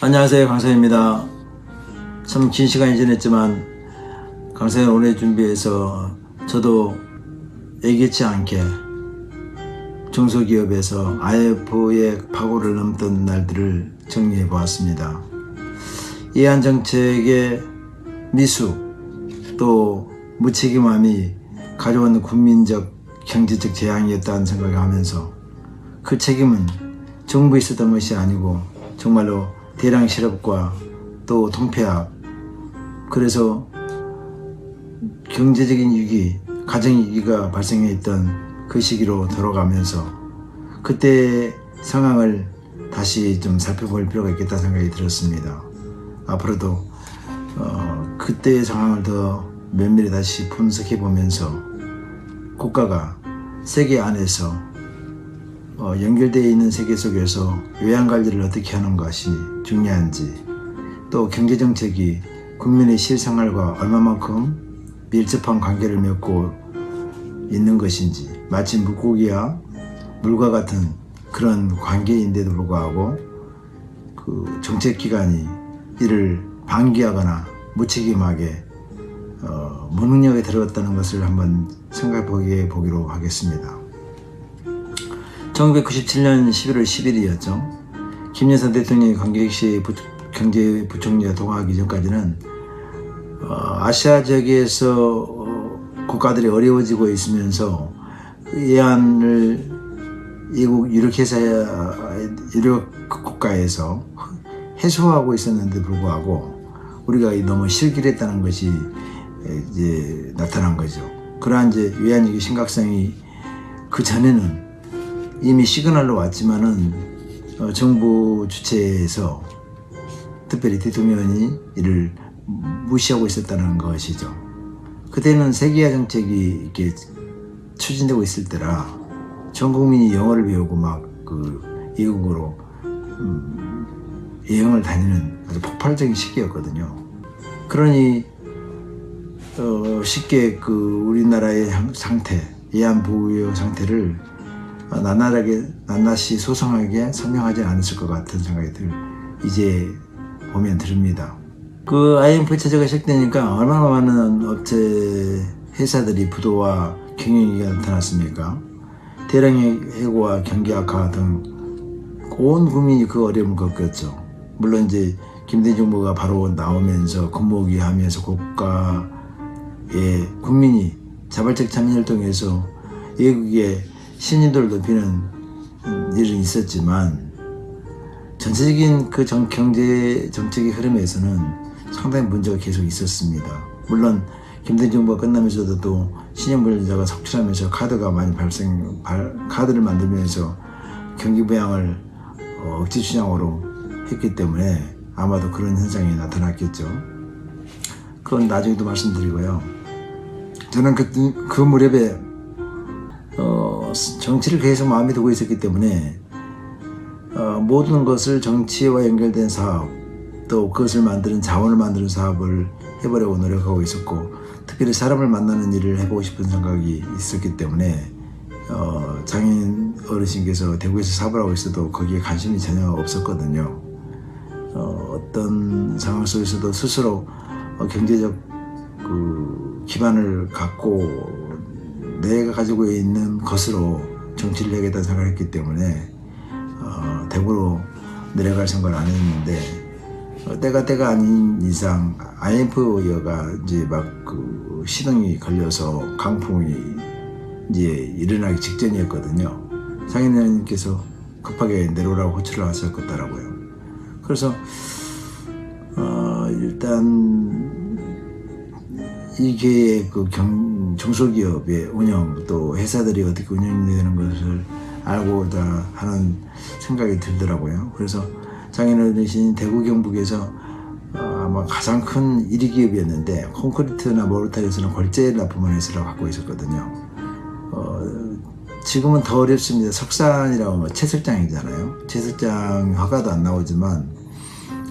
안녕하세요, 강사입니다. 참 긴 시간이 지났지만 강사는 오늘 준비해서 저도 예기치 않게 중소기업에서 IMF의 파고를 넘던 날들을 정리해 보았습니다. 이한 정책의 미수 또 무책임함이 가져온 국민적 경제적 재앙이었다는 생각을 하면서 그 책임은 정부에 있었던 것이 아니고 정말로 대량 실업과 또 통폐합, 그래서 경제적인 위기, 가정위기가 발생했던 그 시기로 돌아가면서 그때의 상황을 다시 좀 살펴볼 필요가 있겠다는 생각이 들었습니다. 앞으로도 그때의 상황을 더 면밀히 다시 분석해 보면서 국가가 세계 안에서 연결되어 있는 세계 속에서 외환관리를 어떻게 하는 것이 중요한지, 또 경제정책이 국민의 실생활과 얼마만큼 밀접한 관계를 맺고 있는 것인지, 마치 물고기와 물과 같은 그런 관계인데도 불구하고 그 정책기관이 이를 방기하거나 무책임하게 무능력에 들어갔다는 것을 한번 생각해 보기로 하겠습니다. 1997년 11월 10일이었죠. 김여산 대통령이 강기식 경제부총리가 동하기 전까지는 아시아 지역에서 국가들이 어려워지고 있으면서 외환을 이국 유력 국가에서 해소하고 있었는데 불구하고 우리가 너무 실길했다는 것이 이제 나타난 거죠. 그러한 이제 외환위기 심각성이 그 전에는 이미 시그널로 왔지만은 정부 주체에서 특별히 대통령이 이를 무시하고 있었다는 것이죠. 그때는 세계화 정책이 이렇게 추진되고 있을 때라 전 국민이 영어를 배우고 막 그 외국으로 여행을 다니는 아주 폭발적인 시기였거든요. 그러니 쉽게 그 우리나라의 상태, 외환 보유 상태를 낱낱이 소상하게 설명하지 않았을 것 같은 생각이 이제 보면 듭니다. 그 IMF 체제가 시작되니까 얼마나 많은 업체 회사들이 부도와 경영위기가 나타났습니까? 대량의 해고와 경기 악화 등 온 국민이 그 어려움을 겪었죠. 물론 이제 김대중 정부가 바로 나오면서 군복이 하면서 국가의 국민이 자발적 참여를 통해서 외국의 신인도를 높이는 일은 있었지만 전체적인 그 경제 정책의 흐름에서는 상당히 문제가 계속 있었습니다. 물론 김대중 정부가 끝나면서도 또 신용불량자가 속출하면서 카드가 많이 카드를 만들면서 경기 부양을 억지 추장으로 했기 때문에 아마도 그런 현상이 나타났겠죠. 그건 나중에도 말씀드리고요. 저는 그 무렵에 정치를 계속 마음에 두고 있었기 때문에 모든 것을 정치와 연결된 사업, 또 그것을 만드는 자원을 만드는 사업을 해보려고 노력하고 있었고, 특별히 사람을 만나는 일을 해보고 싶은 생각이 있었기 때문에 장인 어르신께서 대구에서 사업을 하고 있어도 거기에 관심이 전혀 없었거든요. 어떤 상황 속에서도 스스로 경제적 그 기반을 갖고 내가 가지고 있는 것으로 정치를 해야겠다는 생각을 했기 때문에 대구로 내려갈 생각을 안 했는데, 때가 아닌 이상 IMF가 이제 막 그 시동이 걸려서 강풍이 이제 일어나기 직전이었거든요. 상인님께서 급하게 내려오라고 호출을 하셨더라고요. 그래서 일단 이게 그 중소기업의 운영, 또 회사들이 어떻게 운영이 되는 것을 알고자 하는 생각이 들더라고요. 그래서 장인어르신 대구 경북에서 아마 가장 큰 1위 기업이었는데 콘크리트나 모르타리에서는 골재 납품을 회사를 갖고 있었거든요. 지금은 더 어렵습니다. 석산이라고 채석장이잖아요. 채석장 허가도 안 나오지만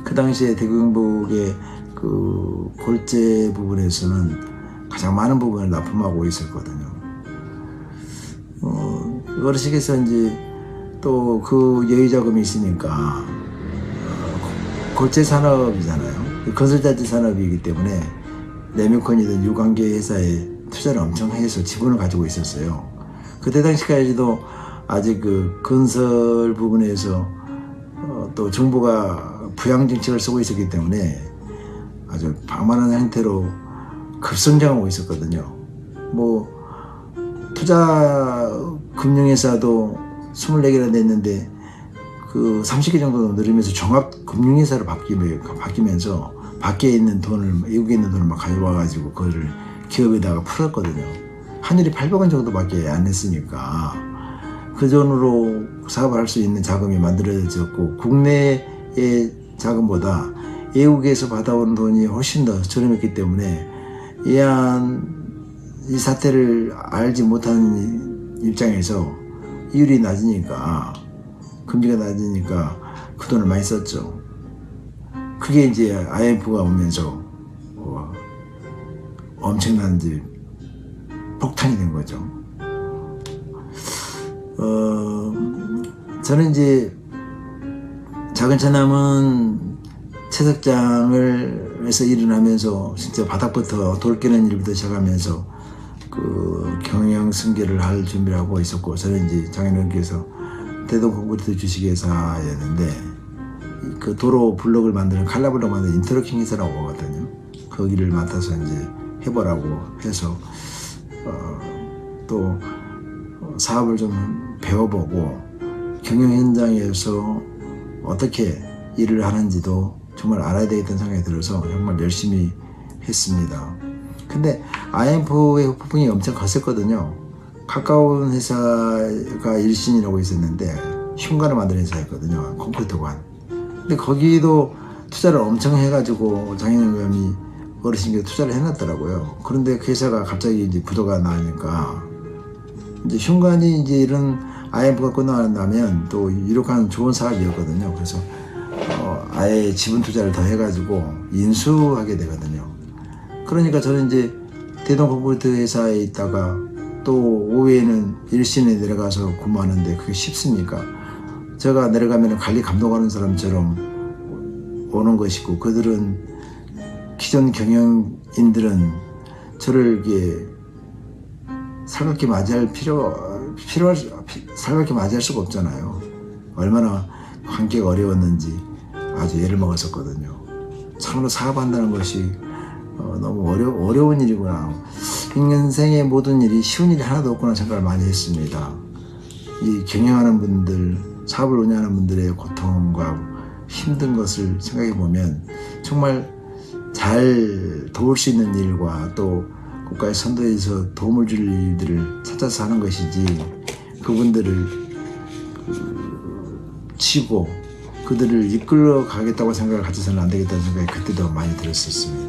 그 당시에 대구 경북의 그 골재 부분에서는 가장 많은 부분을 납품하고 있었거든요. 어르신께서 이제 또 그 여유 자금이 있으니까 골재 산업이잖아요. 건설자재 산업이기 때문에 레미콘이든 유관계 회사에 투자를 엄청 해서 지분을 가지고 있었어요. 그때 당시까지도 아직 그 건설 부분에서 또 정부가 부양 정책을 쓰고 있었기 때문에 아주 방만한 형태로 급성장하고 있었거든요. 뭐 투자 금융회사도 24개나 됐는데 그 30개 정도 늘으면서 종합금융회사로 바뀌면서 밖에 있는 돈을, 외국에 있는 돈을 막 가져와가지고 그거를 기업에다가 풀었거든요. 환율이 800원 정도밖에 안 했으니까 그 돈으로 사업을 할 수 있는 자금이 만들어졌고, 국내의 자금보다 외국에서 받아온 돈이 훨씬 더 저렴했기 때문에 이 사태를 알지 못하는 입장에서 이율이 낮으니까, 금리가 낮으니까 그 돈을 많이 썼죠. 그게 이제 IMF가 오면서 엄청난 이제 폭탄이 된 거죠. 저는 이제 작은 처남은 채석장을 해서 일을 하면서 진짜 바닥부터 돌 깨는 일부터 시작하면서 그 경영 승계를 할 준비를 하고 있었고, 저는 이제 장인어른께서 대동콘크리트 주식회사였는데 그 도로 블록을 만드는 칼라블록 만드는 인터로킹 회사라고 하거든요. 거기를 맡아서 이제 해보라고 해서 또 사업을 좀 배워보고 경영 현장에서 어떻게 일을 하는지도 정말 알아야 되겠다는 생각이 들어서 정말 열심히 했습니다. 근데 IMF의 후폭풍이 엄청 컸었거든요. 가까운 회사가 일신이라고 있었는데 흉관을 만드는 회사였거든요. 콘크리트관. 근데 거기도 투자를 엄청 해가지고 장인어른이 어르신께 투자를 해놨더라고요. 그런데 그 회사가 갑자기 이제 부도가 나니까 이제 흉관이 이제 이런 IMF가 끝나면 또 유력한 좋은 사업이었거든요. 그래서 아예 지분 투자를 더 해가지고 인수하게 되거든요. 그러니까 저는 이제 대동콘크리트 회사에 있다가 또 오후에는 일신에 내려가서 근무하는데 그게 쉽습니까? 제가 내려가면 관리 감독하는 사람처럼 오는 것이고, 그들은 기존 경영인들은 저를 이게 살갑게 맞이할 살갑게 맞이할 수가 없잖아요. 얼마나 관계가 어려웠는지 아주 애를 먹었었거든요. 참으로 사업한다는 것이 너무 어려운 일이구나. 인생의 모든 일이 쉬운 일이 하나도 없구나 생각을 많이 했습니다. 이 경영하는 분들, 사업을 운영하는 분들의 고통과 힘든 것을 생각해 보면 정말 잘 도울 수 있는 일과 또 국가의 선도에서 도움을 줄 일들을 찾아서 하는 것이지, 그분들을 치고 그들을 이끌어 가겠다고 생각을 가져서는 안 되겠다는 생각이 그때도 많이 들었었습니다.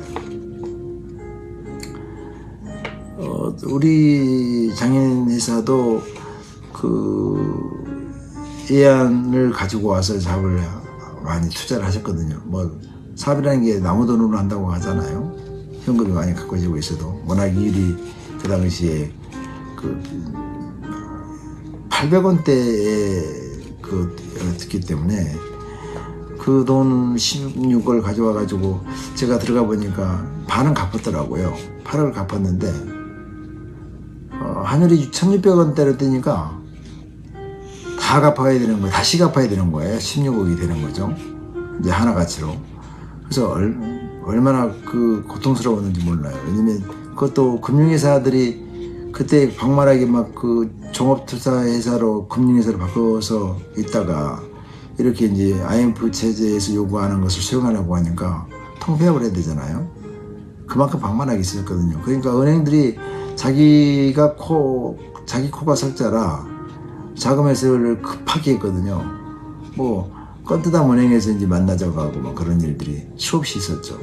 우리 장인 회사도 그 예안을 가지고 와서 사업을 많이 투자를 하셨거든요. 뭐 사업이라는 게 나무 돈으로 한다고 하잖아요. 현금이 많이 가까워지고 있어도 워낙 일이 그 당시에 그 800원대에 듣기 때문에 그 돈 16을 가져와 가지고 제가 들어가 보니까 반은 갚았더라고요. 8을 갚았는데 환율이 1600원대로 뜨니까 다 갚아야 되는 거예요. 다시 갚아야 되는 거예요. 16억이 되는 거죠. 이제 하나가치로. 그래서 얼마나 그 고통스러웠는지 몰라요. 왜냐면 그것도 금융회사들이 그때 방만하게 막 그 종합투자회사로 금융회사로 바꿔서 있다가 이렇게 이제 IMF 체제에서 요구하는 것을 수용하려고 하니까 통폐합을 해야 되잖아요. 그만큼 방만하게 있었거든요. 그러니까 은행들이 자기 코가 석자라 자금 해소를 급하게 했거든요. 뭐 껐뜨담 은행에서 이제 만나자고 하고 막 그런 일들이 수없이 있었죠.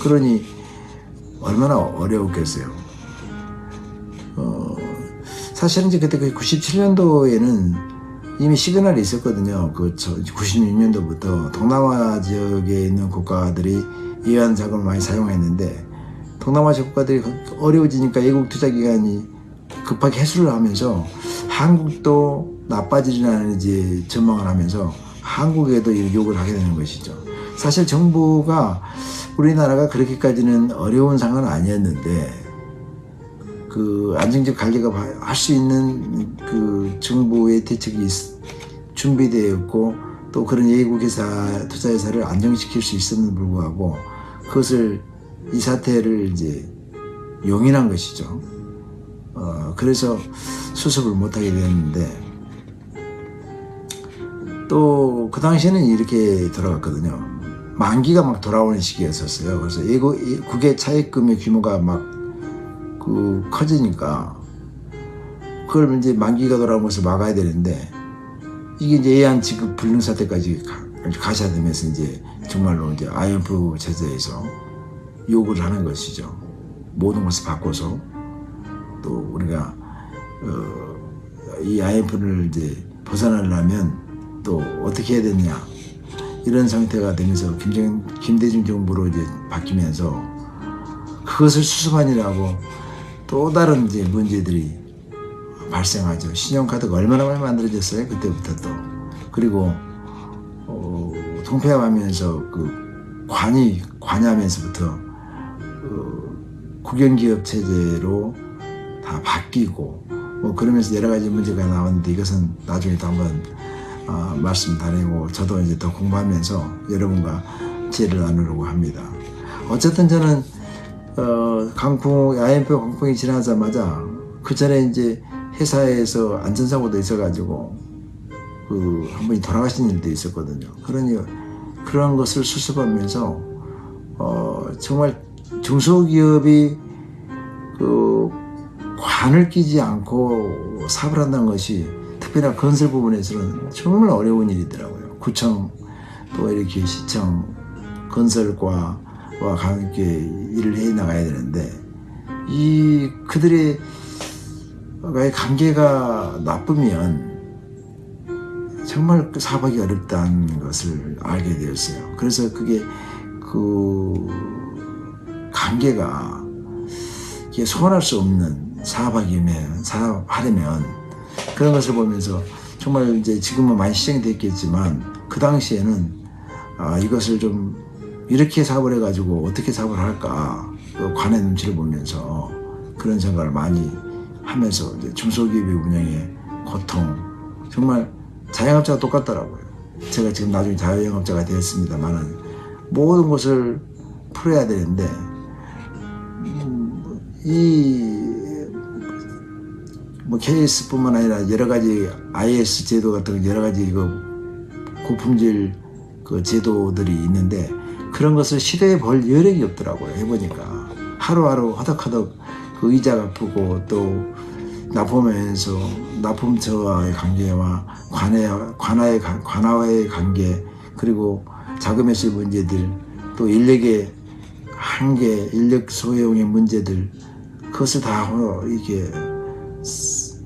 그러니 얼마나 어려웠겠어요. 사실은 이제 그때 97년도에는 이미 시그널이 있었거든요. 그 96년도부터 동남아 지역에 있는 국가들이 이해한 자금을 많이 사용했는데, 동남아시아 국가들이 어려워지니까 외국 투자기관이 급하게 회수를 하면서 한국도 나빠지리라는 이제 전망을 하면서 한국에도 욕을 하게 되는 것이죠. 사실 정부가 우리나라가 그렇게까지는 어려운 상황은 아니었는데 그 안정적 관리가 할 수 있는 그 정부의 대책이 준비되어 있고 또 그런 예국회사 투자회사를 안정시킬 수 있음에도 불구하고 그것을 이 사태를 이제 용인한 것이죠. 그래서 수습을 못하게 됐는데 또 그 당시에는 이렇게 돌아갔거든요. 만기가 막 돌아오는 시기였었어요. 그래서 국외 차입금의 규모가 막 커지니까 그걸 이제 만기가 돌아오는 것을 막아야 되는데 이게 이제 예한 지급 불능 사태까지 가셔야 되면서 이제 정말로 이제 IMF 체제에서 요구를 하는 것이죠. 모든 것을 바꿔서 또 우리가 이 IMF를 이제 벗어나려면 또 어떻게 해야 되느냐 이런 상태가 되면서 김대중 정부로 이제 바뀌면서 그것을 수습하느라고 또 다른 이제 문제들이 발생하죠. 신용카드가 얼마나 많이 만들어졌어요. 그때부터 또. 그리고 통폐합하면서 그 관여하면서부터 국영기업 체제로 다 바뀌고 뭐 그러면서 여러 가지 문제가 나왔는데 이것은 나중에 또 한번 말씀 드리고 저도 이제 더 공부하면서 여러분과 지혜를 나누려고 합니다. 어쨌든 저는 IMF 강풍이 지나자마자 그 전에 이제 회사에서 안전사고도 있어가지고 한 분이 돌아가신 일도 있었거든요. 그러니 그런 것을 수습하면서 정말 중소기업이 관을 끼지 않고 사업을 한다는 것이 특히나 건설 부분에서는 정말 어려운 일이더라고요. 구청 또 이렇게 시청 건설과와 함께 일을 해 나가야 되는데 그들의 관계가 나쁘면 정말 사업하기 어렵다는 것을 알게 되었어요. 그래서 그게 관계가 소원할 수 없는 사업하려면 그런 것을 보면서 정말 이제 지금은 많이 시정이 됐겠지만 그 당시에는 이것을 좀 이렇게 사업을 해가지고 어떻게 사업을 할까 관의 눈치를 보면서 그런 생각을 많이 하면서 이제 중소기업의 운영의 고통 정말 자영업자가 똑같더라고요. 제가 지금 나중에 자영업자가 되었습니다만은 모든 것을 풀어야 되는데 뭐 KS뿐만 아니라 여러 가지 IS 제도 같은 여러 가지 고품질 제도들이 있는데 그런 것을 시도해 볼 여력이 없더라고요. 해보니까 하루하루 허덕허덕 그 의자가 아프고 또 납품하면서 납품처와의 관계와 관하와의 관계 그리고 자금의 실 문제들 또 인력의 한계 인력 소용의 문제들 그것을 다 이렇게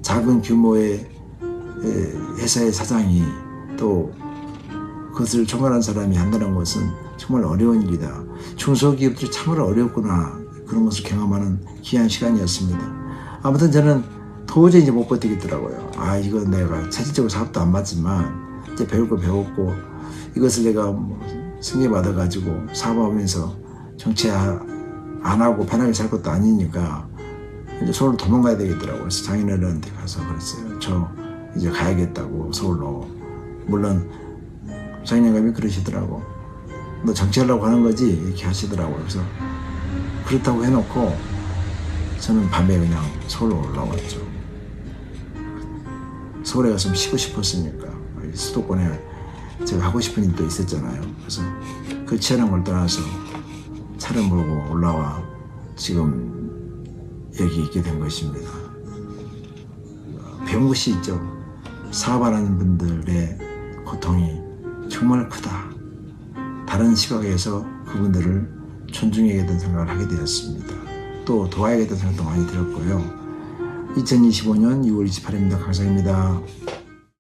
작은 규모의 회사의 사장이 또 그것을 총괄한 사람이 한다는 것은 정말 어려운 일이다. 중소기업들이 참으로 어렵구나. 그런 것을 경험하는 귀한 시간이었습니다. 아무튼 저는 도저히 이제 못 버티겠더라고요. 이건 내가 체질적으로 사업도 안 맞지만 이제 배울 거 배웠고 이것을 내가 승계받아가지고 사업하면서 정치 안 하고 편하게 살 것도 아니니까 이제 서울로 도망가야 되겠더라고요. 그래서 장인어른한테 가서 그랬어요. 저 이제 가야겠다고 서울로. 물론 장인어른이 그러시더라고. 너 정치하려고 하는 거지? 이렇게 하시더라고요. 그래서 그렇다고 해놓고 저는 밤에 그냥 서울로 올라왔죠. 서울에 가서 쉬고 싶었으니까. 수도권에 제가 하고 싶은 일도 있었잖아요. 그래서 그 치열한 걸 떠나서 차를 몰고 올라와 지금 여기 있게 된 것입니다. 배운 것이 있죠. 사업하는 분들의 고통이 정말 크다. 다른 시각에서 그분들을 존중해야겠다는 생각을 하게 되었습니다. 또 도와야겠다는 생각도 많이 들었고요. 2025년 6월 28일입니다. 강사입니다.